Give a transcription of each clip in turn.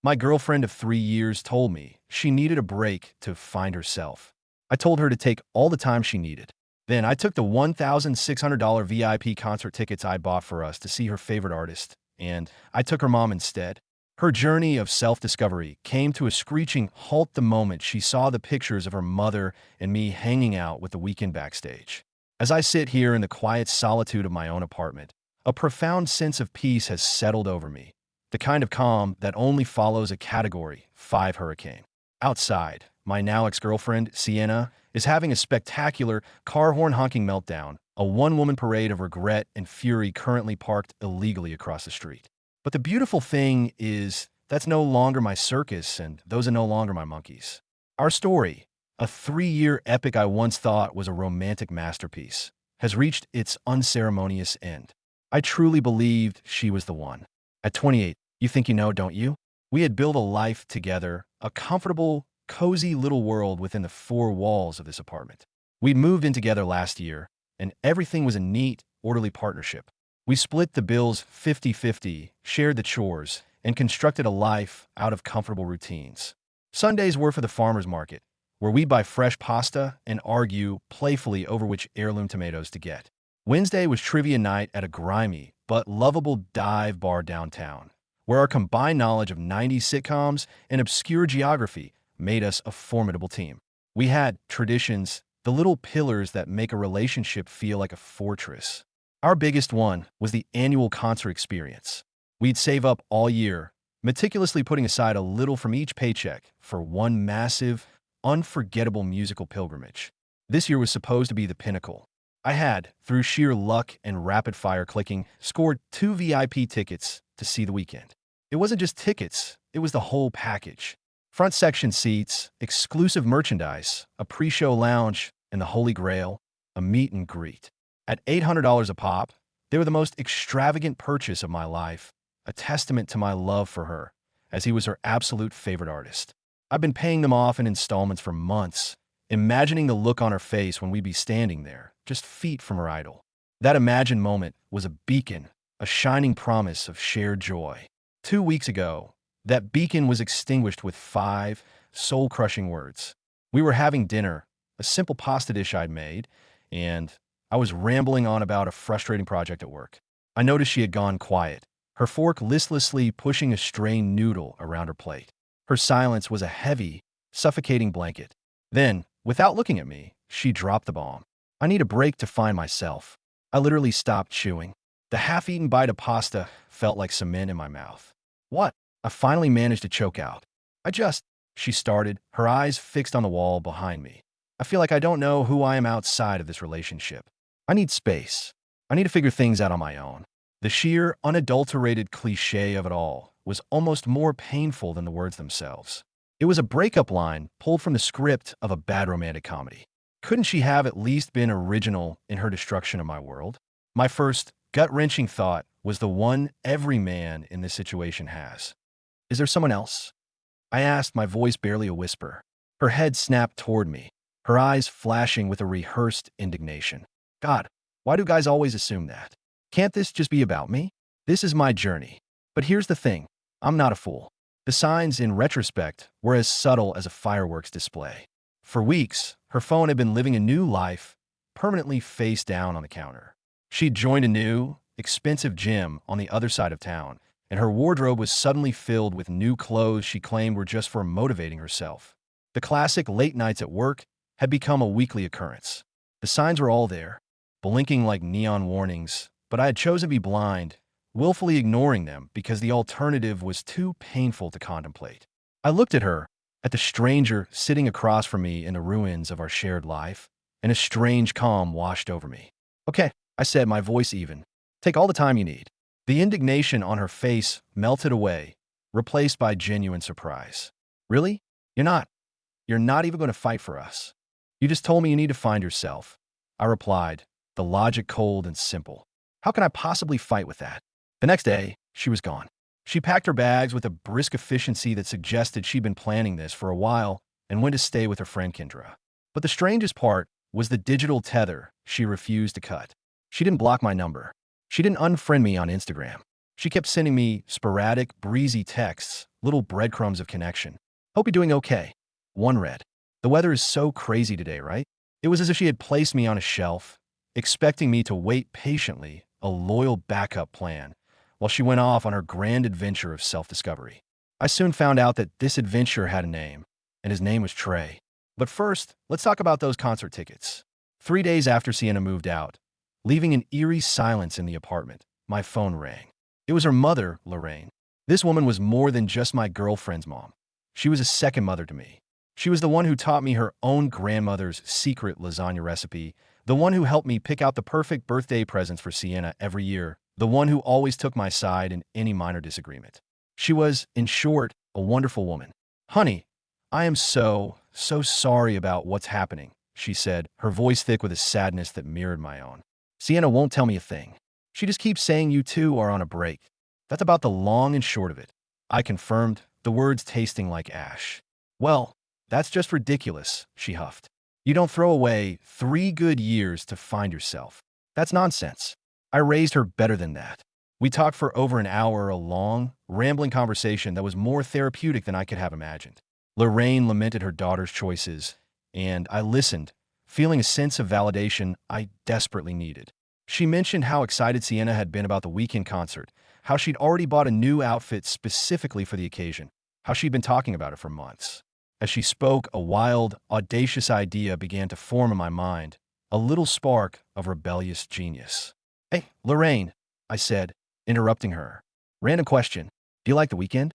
My girlfriend of 3 years told me she needed a break to find herself. I told her to take all the time she needed. Then I took the $1,600 VIP concert tickets I bought for us to see her favorite artist, and I took her mom instead. Her journey of self-discovery came to a screeching halt the moment she saw the pictures of her mother and me hanging out with The Weeknd backstage. As I sit here in the quiet solitude of my own apartment, a profound sense of peace has settled over me, the kind of calm that only follows a Category 5 hurricane. Outside, my now ex-girlfriend, Sienna, is having a spectacular car horn honking meltdown, a one-woman parade of regret and fury currently parked illegally across the street. But the beautiful thing is, that's no longer my circus, and those are no longer my monkeys. Our story, a 3-year epic I once thought was a romantic masterpiece, has reached its unceremonious end. I truly believed she was the one. At 28, you think you know, don't you? We had built a life together, a comfortable, cozy little world within the four walls of this apartment. We'd moved in together last year, and everything was a neat, orderly partnership. We split the bills 50-50, shared the chores, and constructed a life out of comfortable routines. Sundays were for the farmer's market, where we buy fresh pasta and argue playfully over which heirloom tomatoes to get. Wednesday was trivia night at a grimy but lovable dive bar downtown, where our combined knowledge of 90s sitcoms and obscure geography made us a formidable team. We had traditions, the little pillars that make a relationship feel like a fortress. Our biggest one was the annual concert experience. We'd save up all year, meticulously putting aside a little from each paycheck for one massive, unforgettable musical pilgrimage. This year was supposed to be the pinnacle. I had, through sheer luck and rapid-fire clicking, scored 2 VIP tickets to see The Weeknd. It wasn't just tickets, it was the whole package. Front section seats, exclusive merchandise, a pre-show lounge, and the holy grail, a meet and greet. At $800 a pop, they were the most extravagant purchase of my life, a testament to my love for her, as he was her absolute favorite artist. I've been paying them off in installments for months, imagining the look on her face when we'd be standing there, just feet from her idol. That imagined moment was a beacon, a shining promise of shared joy. 2 weeks ago, that beacon was extinguished with 5 soul-crushing words. We were having dinner, a simple pasta dish I'd made, and I was rambling on about a frustrating project at work. I noticed she had gone quiet, her fork listlessly pushing a strained noodle around her plate. Her silence was a heavy, suffocating blanket. Then, without looking at me, she dropped the bomb. I need a break to find myself. I literally stopped chewing. The half-eaten bite of pasta felt like cement in my mouth. What? I finally managed to choke out. She started, her eyes fixed on the wall behind me. I feel like I don't know who I am outside of this relationship. I need space. I need to figure things out on my own. The sheer, unadulterated cliché of it all was almost more painful than the words themselves. It was a breakup line pulled from the script of a bad romantic comedy. Couldn't she have at least been original in her destruction of my world? My first gut-wrenching thought was the one every man in this situation has. Is there someone else? I asked, my voice barely a whisper. Her head snapped toward me, her eyes flashing with a rehearsed indignation. God, why do guys always assume that? Can't this just be about me? This is my journey. But here's the thing, I'm not a fool. The signs, in retrospect, were as subtle as a fireworks display. For weeks, her phone had been living a new life, permanently face down on the counter. She'd joined a new, expensive gym on the other side of town, and her wardrobe was suddenly filled with new clothes she claimed were just for motivating herself. The classic late nights at work had become a weekly occurrence. The signs were all there, blinking like neon warnings, but I had chosen to be blind, willfully ignoring them because the alternative was too painful to contemplate. I looked at her, at the stranger sitting across from me in the ruins of our shared life, and a strange calm washed over me. Okay, I said, my voice even. Take all the time you need. The indignation on her face melted away, replaced by genuine surprise. Really? You're not even going to fight for us. You just told me you need to find yourself. I replied, the logic cold and simple. How can I possibly fight with that? The next day, she was gone. She packed her bags with a brisk efficiency that suggested she'd been planning this for a while and went to stay with her friend Kendra. But the strangest part was the digital tether she refused to cut. She didn't block my number. She didn't unfriend me on Instagram. She kept sending me sporadic, breezy texts little breadcrumbs of connection. Hope you're doing okay. One read. The weather is so crazy today, right? It was as if she had placed me on a shelf, expecting me to wait patiently, a loyal backup plan, while she went off on her grand adventure of self-discovery. I soon found out that this adventure had a name, and his name was Trey. But first, let's talk about those concert tickets. 3 days after Sienna moved out, leaving an eerie silence in the apartment, my phone rang. It was her mother, Lorraine. This woman was more than just my girlfriend's mom. She was a second mother to me. She was the one who taught me her own grandmother's secret lasagna recipe, the one who helped me pick out the perfect birthday presents for Sienna every year, the one who always took my side in any minor disagreement. She was, in short, a wonderful woman. Honey, I am so sorry about what's happening, she said, her voice thick with a sadness that mirrored my own. Sienna won't tell me a thing. She just keeps saying you two are on a break. That's about the long and short of it. I confirmed, the words tasting like ash. Well, that's just ridiculous, she huffed. You don't throw away 3 good years to find yourself. That's nonsense. I raised her better than that. We talked for over an hour, a long, rambling conversation that was more therapeutic than I could have imagined. Lorraine lamented her daughter's choices, and I listened, feeling a sense of validation I desperately needed. She mentioned how excited Sienna had been about the weekend concert, how she'd already bought a new outfit specifically for the occasion, how she'd been talking about it for months. As she spoke, a wild, audacious idea began to form in my mind, a little spark of rebellious genius. Hey, Lorraine, I said, interrupting her. Random question. Do you like the weekend?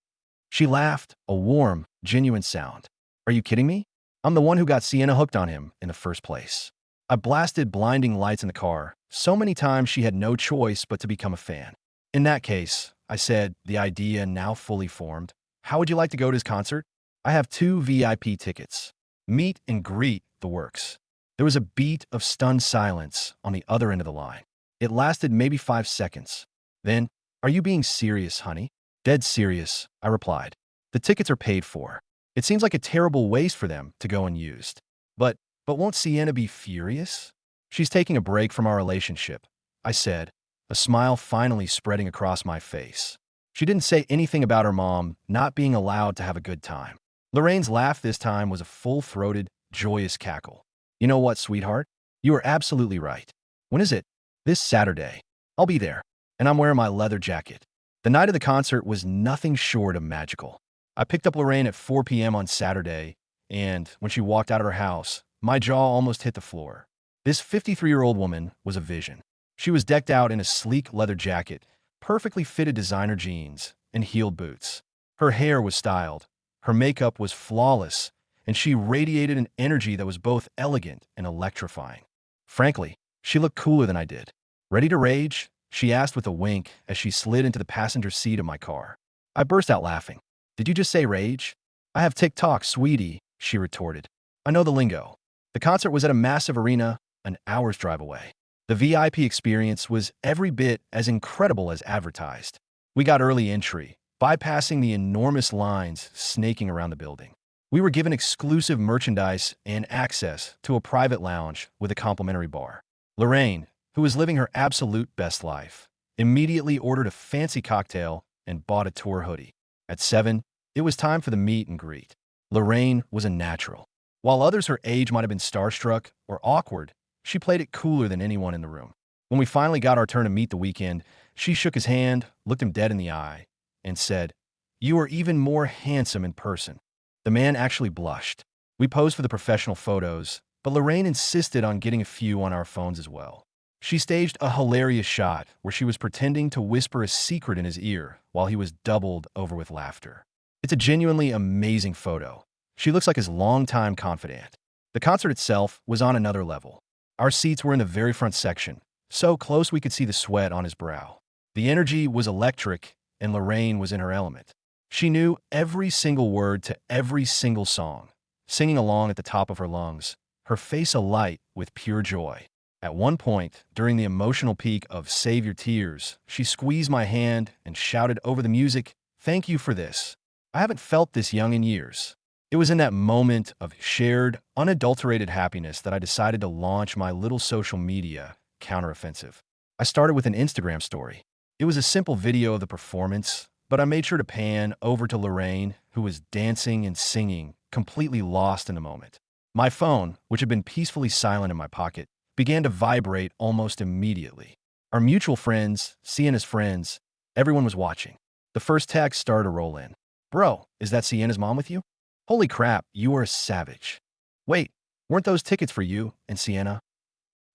She laughed, a warm, genuine sound. Are you kidding me? I'm the one who got Sienna hooked on him in the first place. I blasted blinding lights in the car, so many times she had no choice but to become a fan. In that case, I said, the idea now fully formed, how would you like to go to his concert? I have 2 VIP tickets. Meet and greet, the works. There was a beat of stunned silence on the other end of the line. It lasted maybe 5 seconds. Then, are you being serious, honey? Dead serious, I replied. The tickets are paid for. It seems like a terrible waste for them to go unused. But won't Sienna be furious? She's taking a break from our relationship, I said, a smile finally spreading across my face. She didn't say anything about her mom not being allowed to have a good time. Lorraine's laugh this time was a full-throated, joyous cackle. You know what, sweetheart? You are absolutely right. When is it? This Saturday. I'll be there, and I'm wearing my leather jacket. The night of the concert was nothing short of magical. I picked up Lorraine at 4 p.m. on Saturday, and when she walked out of her house, my jaw almost hit the floor. This 53-year-old woman was a vision. She was decked out in a sleek leather jacket, perfectly fitted designer jeans, and heeled boots. Her hair was styled, her makeup was flawless, and she radiated an energy that was both elegant and electrifying. Frankly, she looked cooler than I did. Ready to rage? She asked with a wink as she slid into the passenger seat of my car. I burst out laughing. Did you just say rage? I have TikTok, sweetie, she retorted. I know the lingo. The concert was at a massive arena, an hour's drive away. The VIP experience was every bit as incredible as advertised. We got early entry, bypassing the enormous lines snaking around the building. We were given exclusive merchandise and access to a private lounge with a complimentary bar. Lorraine, who was living her absolute best life, immediately ordered a fancy cocktail and bought a tour hoodie. At 7, it was time for the meet and greet. Lorraine was a natural. While others her age might have been starstruck or awkward, she played it cooler than anyone in the room. When we finally got our turn to meet the weekend, she shook his hand, looked him dead in the eye, and said, "You are even more handsome in person." The man actually blushed. We posed for the professional photos, but Lorraine insisted on getting a few on our phones as well. She staged a hilarious shot where she was pretending to whisper a secret in his ear while he was doubled over with laughter. It's a genuinely amazing photo. She looks like his longtime confidant. The concert itself was on another level. Our seats were in the very front section, so close we could see the sweat on his brow. The energy was electric, and Lorraine was in her element. She knew every single word to every single song, singing along at the top of her lungs, her face alight with pure joy. At one point, during the emotional peak of Save Your Tears, she squeezed my hand and shouted over the music, "Thank you for this. I haven't felt this young in years." It was in that moment of shared, unadulterated happiness that I decided to launch my little social media counteroffensive. I started with an Instagram story. It was a simple video of the performance, but I made sure to pan over to Lorraine, who was dancing and singing, completely lost in the moment. My phone, which had been peacefully silent in my pocket, began to vibrate almost immediately. Our mutual friends, Sienna's friends, everyone was watching. The first text started to roll in. Bro, is that Sienna's mom with you? Holy crap, you are a savage. Wait, weren't those tickets for you and Sienna?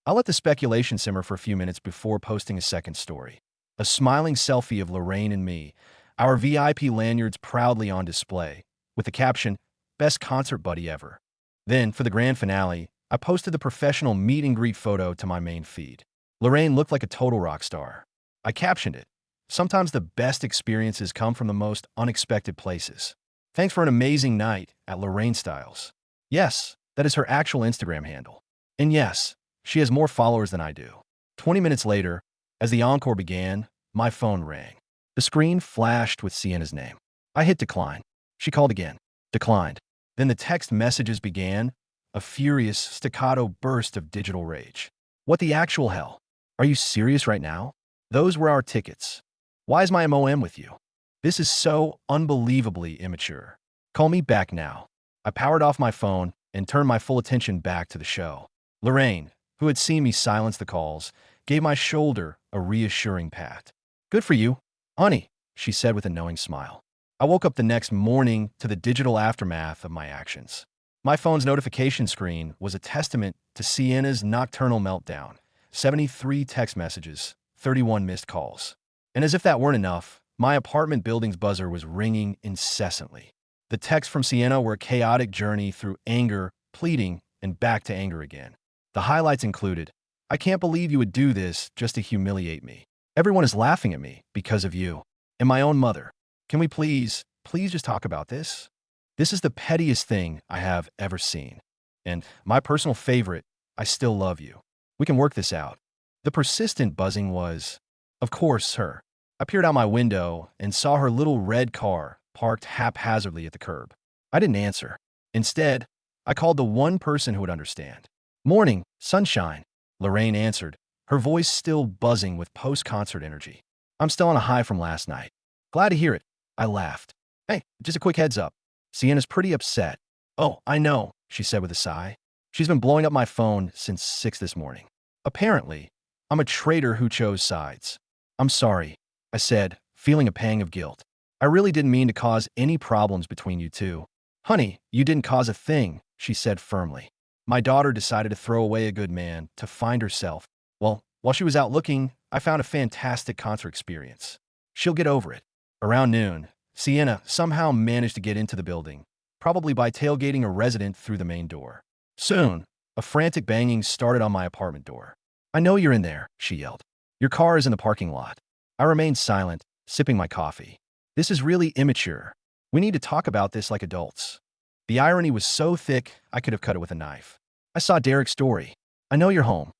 I'll let the speculation simmer for a few minutes before posting a second story. A smiling selfie of Lorraine and me, our VIP lanyards proudly on display, with the caption, Best concert buddy ever. Then, for the grand finale, I posted the professional meet and greet photo to my main feed. Lorraine looked like a total rock star. I captioned it. Sometimes the best experiences come from the most unexpected places. Thanks for an amazing night at Lorraine Styles. Yes, that is her actual Instagram handle. And yes, she has more followers than I do. 20 minutes later, as the encore began, my phone rang. The screen flashed with Sienna's name. I hit decline. She called again. Declined. Then the text messages began, a furious, staccato burst of digital rage. What the actual hell? Are you serious right now? Those were our tickets. Why is my MOM with you? This is so unbelievably immature. Call me back now. I powered off my phone and turned my full attention back to the show. Lorraine, who had seen me silence the calls, gave my shoulder a reassuring pat. Good for you, honey, she said with a knowing smile. I woke up the next morning to the digital aftermath of my actions. My phone's notification screen was a testament to Sienna's nocturnal meltdown. 73 text messages, 31 missed calls. And as if that weren't enough, my apartment building's buzzer was ringing incessantly. The texts from Sienna were a chaotic journey through anger, pleading, and back to anger again. The highlights included, I can't believe you would do this just to humiliate me. Everyone is laughing at me because of you. And my own mother. Can we please just talk about this? This is the pettiest thing I have ever seen. And my personal favorite, I still love you. We can work this out. The persistent buzzing was, of course, her. I peered out my window and saw her little red car parked haphazardly at the curb. I didn't answer. Instead, I called the one person who would understand. Morning, sunshine, Lorraine answered, her voice still buzzing with post-concert energy. I'm still on a high from last night. Glad to hear it. I laughed. Hey, just a quick heads up. Sienna's pretty upset. Oh, I know, she said with a sigh. She's been blowing up my phone since 6 this morning. Apparently, I'm a traitor who chose sides. I'm sorry, I said, feeling a pang of guilt. I really didn't mean to cause any problems between you two. Honey, you didn't cause a thing, she said firmly. My daughter decided to throw away a good man to find herself. Well, while she was out looking, I found a fantastic concert experience. She'll get over it. Around noon, Sienna somehow managed to get into the building, probably by tailgating a resident through the main door. Soon, a frantic banging started on my apartment door. I know you're in there, she yelled. Your car is in the parking lot. I remained silent, sipping my coffee. This is really immature. We need to talk about this like adults. The irony was so thick, I could have cut it with a knife. I saw Derek's story. I know you're home.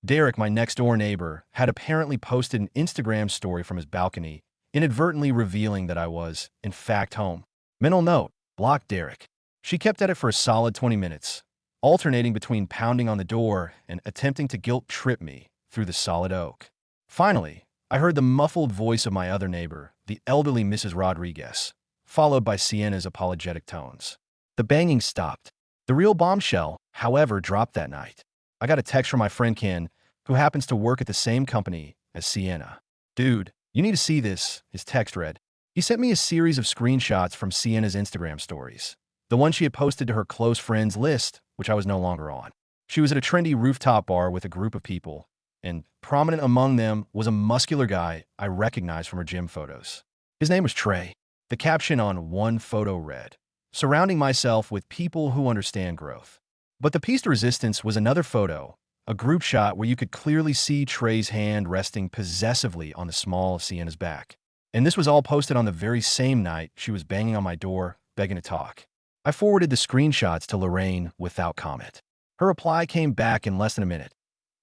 Derek, my next-door neighbor, had apparently posted an Instagram story from his balcony, inadvertently revealing that I was, in fact, home. Mental note, block Derek. She kept at it for a solid 20 minutes, alternating between pounding on the door and attempting to guilt-trip me through the solid oak. Finally, I heard the muffled voice of my other neighbor, the elderly Mrs. Rodriguez, followed by Sienna's apologetic tones. The banging stopped. The real bombshell, however, dropped that night. I got a text from my friend Ken, who happens to work at the same company as Sienna. Dude, you need to see this, his text read. He sent me a series of screenshots from Sienna's Instagram stories, the one she had posted to her close friends list, which I was no longer on. She was at a trendy rooftop bar with a group of people, and prominent among them was a muscular guy I recognized from her gym photos. His name was Trey. The caption on one photo read, surrounding myself with people who understand growth. But the piece de resistance was another photo, a group shot where you could clearly see Trey's hand resting possessively on the small of Sienna's back. And this was all posted on the very same night she was banging on my door, begging to talk. I forwarded the screenshots to Lorraine without comment. Her reply came back in less than a minute.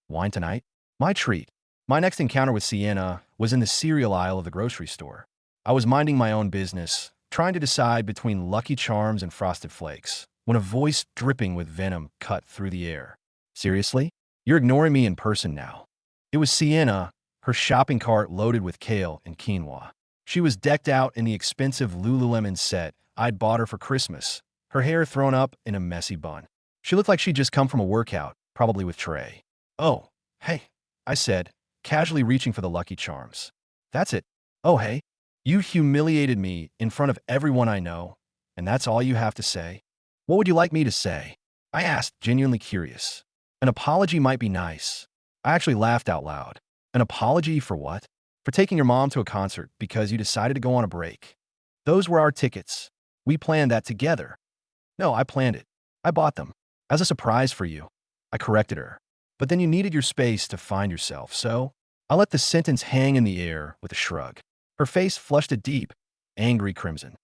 Wine tonight? My treat. My next encounter with Sienna was in the cereal aisle of the grocery store. I was minding my own business, trying to decide between Lucky Charms and Frosted Flakes, when a voice dripping with venom cut through the air. Seriously? You're ignoring me in person now. It was Sienna, her shopping cart loaded with kale and quinoa. She was decked out in the expensive Lululemon set I'd bought her for Christmas, her hair thrown up in a messy bun. She looked like she'd just come from a workout, probably with Trey. "Oh, hey," I said, casually reaching for the Lucky Charms. "That's it. Oh, hey. You humiliated me in front of everyone I know, and that's all you have to say? What would you like me to say?" I asked, genuinely curious. An apology might be nice. I actually laughed out loud. An apology for what? For taking your mom to a concert because you decided to go on a break. Those were our tickets. We planned that together. No, I planned it. I bought them. As a surprise for you. I corrected her. But then you needed your space to find yourself, so I let the sentence hang in the air with a shrug. Her face flushed a deep, angry crimson.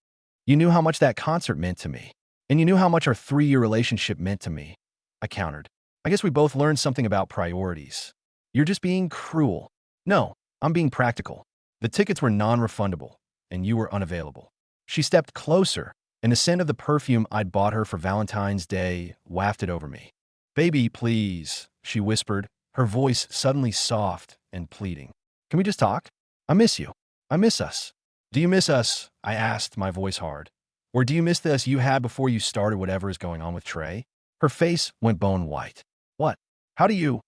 "You knew how much that concert meant to me. And you knew how much our 3-year relationship meant to me," I countered. "I guess we both learned something about priorities. You're just being cruel." "No, I'm being practical. The tickets were non-refundable, and you were unavailable." She stepped closer, and the scent of the perfume I'd bought her for Valentine's Day wafted over me. "Baby, please," she whispered, her voice suddenly soft and pleading. "Can we just talk? I miss you. I miss us." "Do you miss us?" I asked, my voice hard. "Or do you miss the us you had before you started whatever is going on with Trey?" Her face went bone white. "What? How do you—"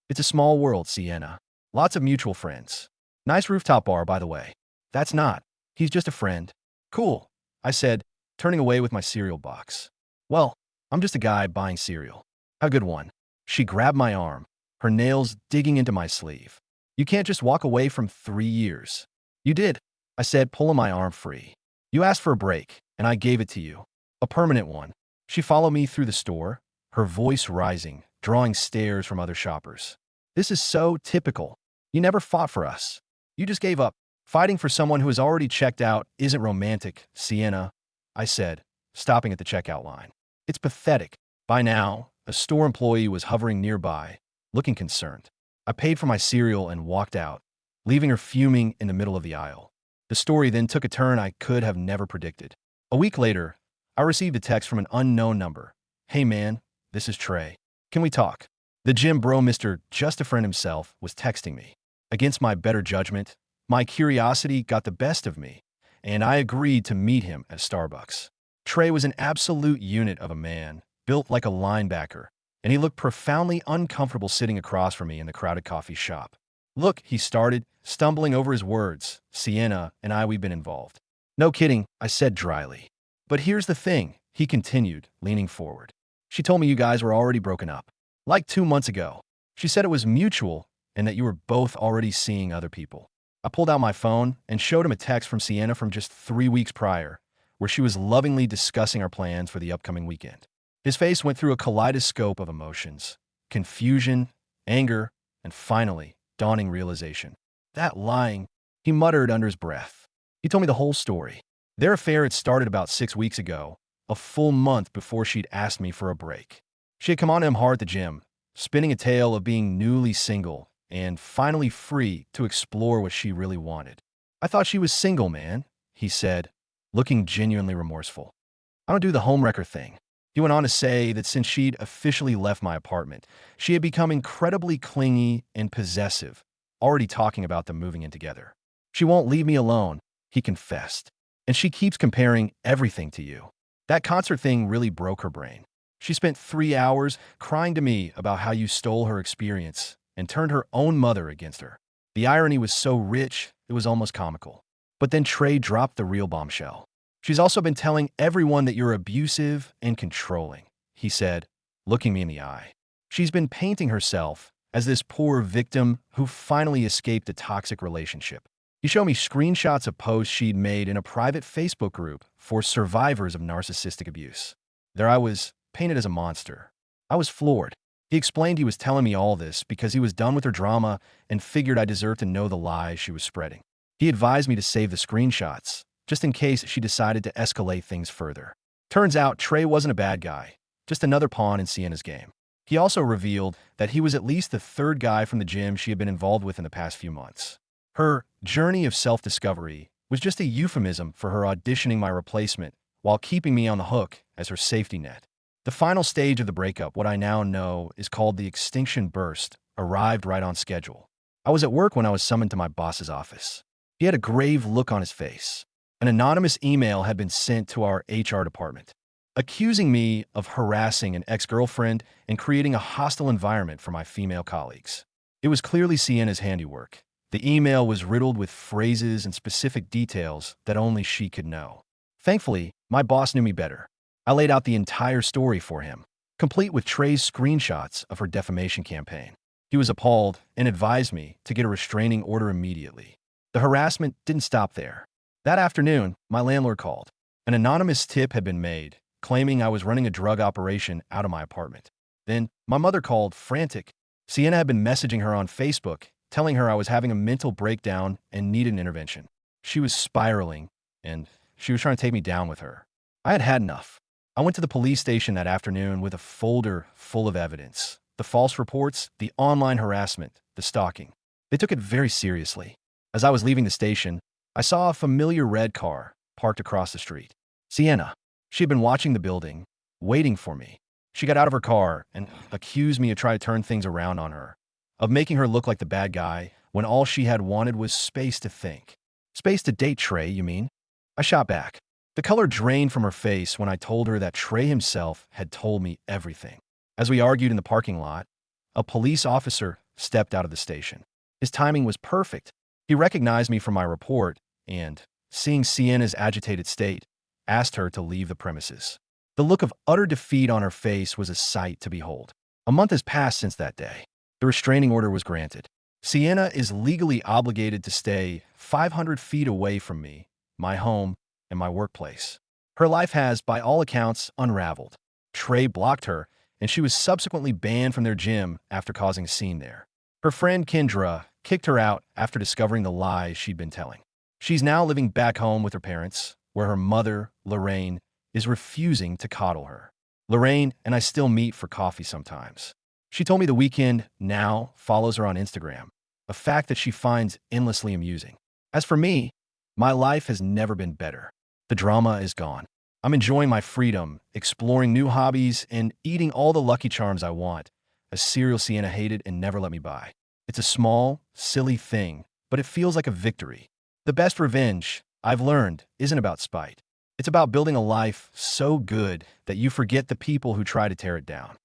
"It's a small world, Sienna. Lots of mutual friends. Nice rooftop bar, by the way." "That's not. He's just a friend." "Cool," I said, turning away with my cereal box. "Well, I'm just a guy buying cereal. Have a good one." She grabbed my arm, her nails digging into my sleeve. "You can't just walk away from 3 years." "You did," I said, pulling my arm free. "You asked for a break, and I gave it to you. A permanent one." She followed me through the store, her voice rising, drawing stares from other shoppers. "This is so typical. You never fought for us. You just gave up. Fighting for someone who has already checked out isn't romantic, Sienna," I said, stopping at the checkout line. "It's pathetic." By now, a store employee was hovering nearby, looking concerned. I paid for my cereal and walked out, leaving her fuming in the middle of the aisle. The story then took a turn I could have never predicted. A week later, I received a text from an unknown number. "Hey man, this is Trey. Can we talk?" The gym bro Mr. Just a Friend himself was texting me. Against my better judgment, my curiosity got the best of me, and I agreed to meet him at Starbucks. Trey was an absolute unit of a man, built like a linebacker, and he looked profoundly uncomfortable sitting across from me in the crowded coffee shop. "Look," he started, stumbling over his words. "Sienna and we've been involved." "No kidding," I said dryly. "But here's the thing," he continued, leaning forward. "She told me you guys were already broken up. Like 2 months ago. She said it was mutual and that you were both already seeing other people." I pulled out my phone and showed him a text from Sienna from just 3 weeks prior, where she was lovingly discussing our plans for the upcoming weekend. His face went through a kaleidoscope of emotions: confusion, anger, and finally, dawning realization. "That lying," he muttered under his breath. He told me the whole story. Their affair had started about 6 weeks ago, a full month before she'd asked me for a break. She had come on to him hard at the gym, spinning a tale of being newly single and finally free to explore what she really wanted. "I thought she was single, man," he said, looking genuinely remorseful. "I don't do the homewrecker thing." He went on to say that since she'd officially left my apartment, she had become incredibly clingy and possessive, already talking about them moving in together. "She won't leave me alone," he confessed, "and she keeps comparing everything to you." That concert thing really broke her brain. She spent 3 hours crying to me about how you stole her experience and turned her own mother against her. The irony was so rich, it was almost comical. But then Trey dropped the real bombshell. "She's also been telling everyone that you're abusive and controlling," he said, looking me in the eye. "She's been painting herself as this poor victim who finally escaped a toxic relationship." He showed me screenshots of posts she'd made in a private Facebook group for survivors of narcissistic abuse. There I was, painted as a monster. I was floored. He explained he was telling me all this because he was done with her drama and figured I deserved to know the lies she was spreading. He advised me to save the screenshots, just in case she decided to escalate things further. Turns out Trey wasn't a bad guy, just another pawn in Sienna's game. He also revealed that he was at least the 3rd guy from the gym she had been involved with in the past few months. Her journey of self-discovery was just a euphemism for her auditioning my replacement while keeping me on the hook as her safety net. The final stage of the breakup, what I now know is called the extinction burst, arrived right on schedule. I was at work when I was summoned to my boss's office. He had a grave look on his face. An anonymous email had been sent to our HR department, accusing me of harassing an ex-girlfriend and creating a hostile environment for my female colleagues. It was clearly Sienna's handiwork. The email was riddled with phrases and specific details that only she could know. Thankfully, my boss knew me better. I laid out the entire story for him, complete with Trey's screenshots of her defamation campaign. He was appalled and advised me to get a restraining order immediately. The harassment didn't stop there. That afternoon, my landlord called. An anonymous tip had been made, claiming I was running a drug operation out of my apartment. Then, my mother called, frantic. Sienna had been messaging her on Facebook, telling her I was having a mental breakdown and needed an intervention. She was spiraling, and she was trying to take me down with her. I had had enough. I went to the police station that afternoon with a folder full of evidence. The false reports, the online harassment, the stalking. They took it very seriously. As I was leaving the station, I saw a familiar red car parked across the street. Sienna. She had been watching the building, waiting for me. She got out of her car and accused me of trying to turn things around on her, of making her look like the bad guy when all she had wanted was space to think. Space to date Trey, you mean? I shot back. The color drained from her face when I told her that Trey himself had told me everything. As we argued in the parking lot, a police officer stepped out of the station. His timing was perfect. He recognized me from my report and, seeing Sienna's agitated state, asked her to leave the premises. The look of utter defeat on her face was a sight to behold. A month has passed since that day. The restraining order was granted. Sienna is legally obligated to stay 500 feet away from me, my home, and my workplace. Her life has, by all accounts, unraveled. Trey blocked her, and she was subsequently banned from their gym after causing a scene there. Her friend Kendra kicked her out after discovering the lies she'd been telling. She's now living back home with her parents, where her mother, Lorraine, is refusing to coddle her. Lorraine and I still meet for coffee sometimes. She told me the weekend now follows her on Instagram, a fact that she finds endlessly amusing. As for me, my life has never been better. The drama is gone. I'm enjoying my freedom, exploring new hobbies, and eating all the Lucky Charms I want, a cereal Sienna hated and never let me buy. It's a small, silly thing, but it feels like a victory. The best revenge, I've learned, isn't about spite. It's about building a life so good that you forget the people who try to tear it down.